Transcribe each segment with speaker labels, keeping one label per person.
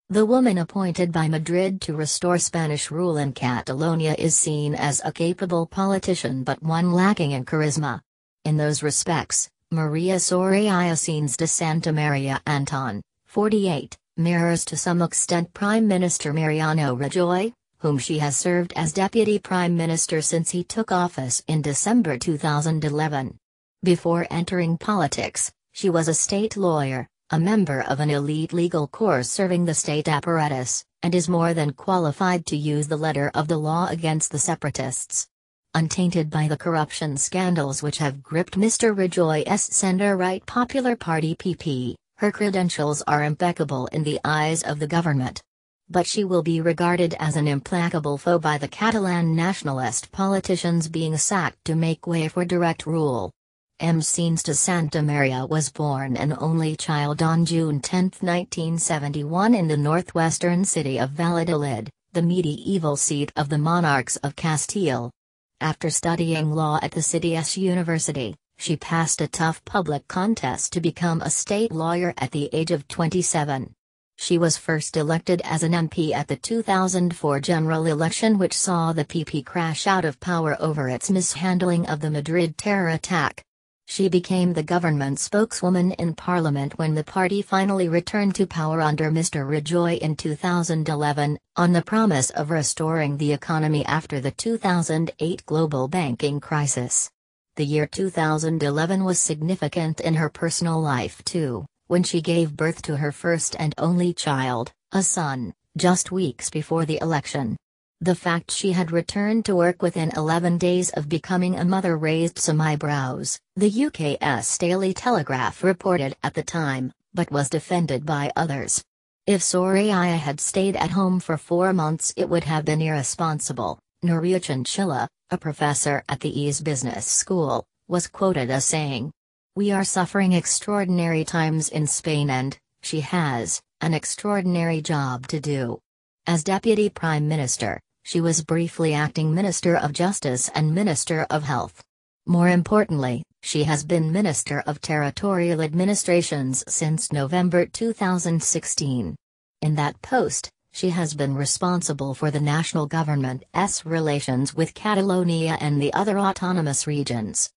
Speaker 1: The woman appointed by Madrid to restore Spanish rule in Catalonia is seen as a capable politician but one lacking in charisma. In those respects, Maria Soraya Sáenz de Santamaría Anton, 48, mirrors to some extent Prime Minister Mariano Rajoy, whom she has served as Deputy Prime Minister since he took office in December 2011. Before entering politics, she was a state lawyer, a member of an elite legal corps serving the state apparatus, and is more than qualified to use the letter of the law against the separatists. Untainted by the corruption scandals which have gripped Mr. Rajoy's centre-right Popular Party PP, her credentials are impeccable in the eyes of the government. But she will be regarded as an implacable foe by the Catalan nationalist politicians being sacked to make way for direct rule. Sáenz de Santamaría was born an only child on June 10, 1971 in the northwestern city of Valladolid, the medieval seat of the monarchs of Castile. After studying law at the city's university, she passed a tough public contest to become a state lawyer at the age of 27. She was first elected as an MP at the 2004 general election, which saw the PP crash out of power over its mishandling of the Madrid terror attack. She became the government spokeswoman in parliament when the party finally returned to power under Mr. Rajoy in 2011, on the promise of restoring the economy after the 2008 global banking crisis. The year 2011 was significant in her personal life too, when she gave birth to her first and only child, a son, just weeks before the election. The fact she had returned to work within 11 days of becoming a mother raised some eyebrows, the UK's Daily Telegraph reported at the time, but was defended by others. If Soraya had stayed at home for 4 months it would have been irresponsible, Nuria Chinchilla, a professor at the EAS Business School, was quoted as saying. We are suffering extraordinary times in Spain and, she has, an extraordinary job to do. As Deputy Prime Minister, she was briefly acting Minister of Justice and Minister of Health. More importantly, she has been Minister of Territorial Administrations since November 2016. In that post, she has been responsible for the national government's relations with Catalonia and the other autonomous regions.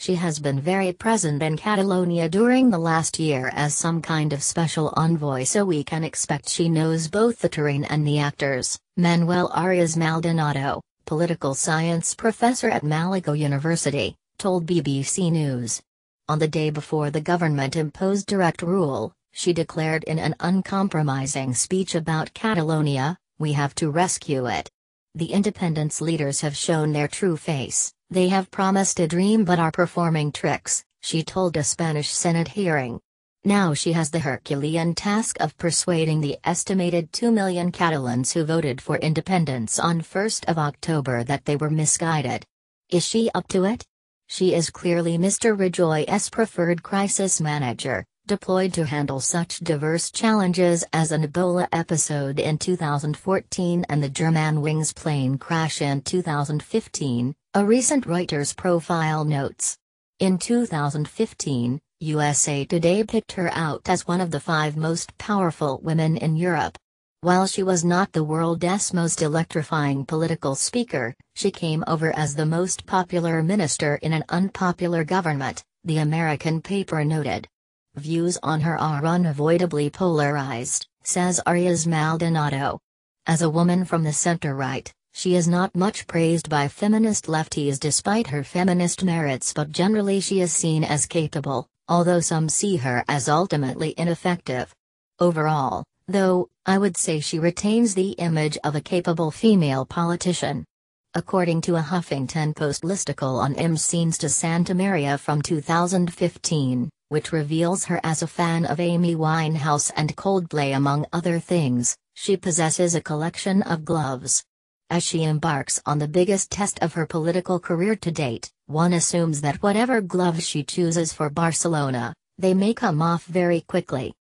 Speaker 1: She has been very present in Catalonia during the last year as some kind of special envoy, so we can expect she knows both the terrain and the actors. Manuel Arias Maldonado, political science professor at Malaga University, told BBC News. On the day before the government imposed direct rule, she declared in an uncompromising speech about Catalonia, "We have to rescue it." The independence leaders have shown their true face. They have promised a dream but are performing tricks, she told a Spanish Senate hearing. Now she has the Herculean task of persuading the estimated 2 million Catalans who voted for independence on 1 October that they were misguided. Is she up to it? She is clearly Mr. Rajoy's preferred crisis manager, deployed to handle such diverse challenges as an Ebola episode in 2014 and the Germanwings plane crash in 2015. A recent Reuters profile notes. In 2015, USA Today picked her out as one of the 5 most powerful women in Europe. While she was not the world's most electrifying political speaker, she came over as the most popular minister in an unpopular government, the American paper noted. Views on her are unavoidably polarized, says Arias Maldonado. As a woman from the center-right, she is not much praised by feminist lefties despite her feminist merits, but generally she is seen as capable, although some see her as ultimately ineffective. Overall, though, I would say she retains the image of a capable female politician. According to a Huffington Post listicle on Sáenz de Santamaría from 2015, which reveals her as a fan of Amy Winehouse and Coldplay among other things, she possesses a collection of gloves. As she embarks on the biggest test of her political career to date, one assumes that whatever gloves she chooses for Barcelona, they may come off very quickly.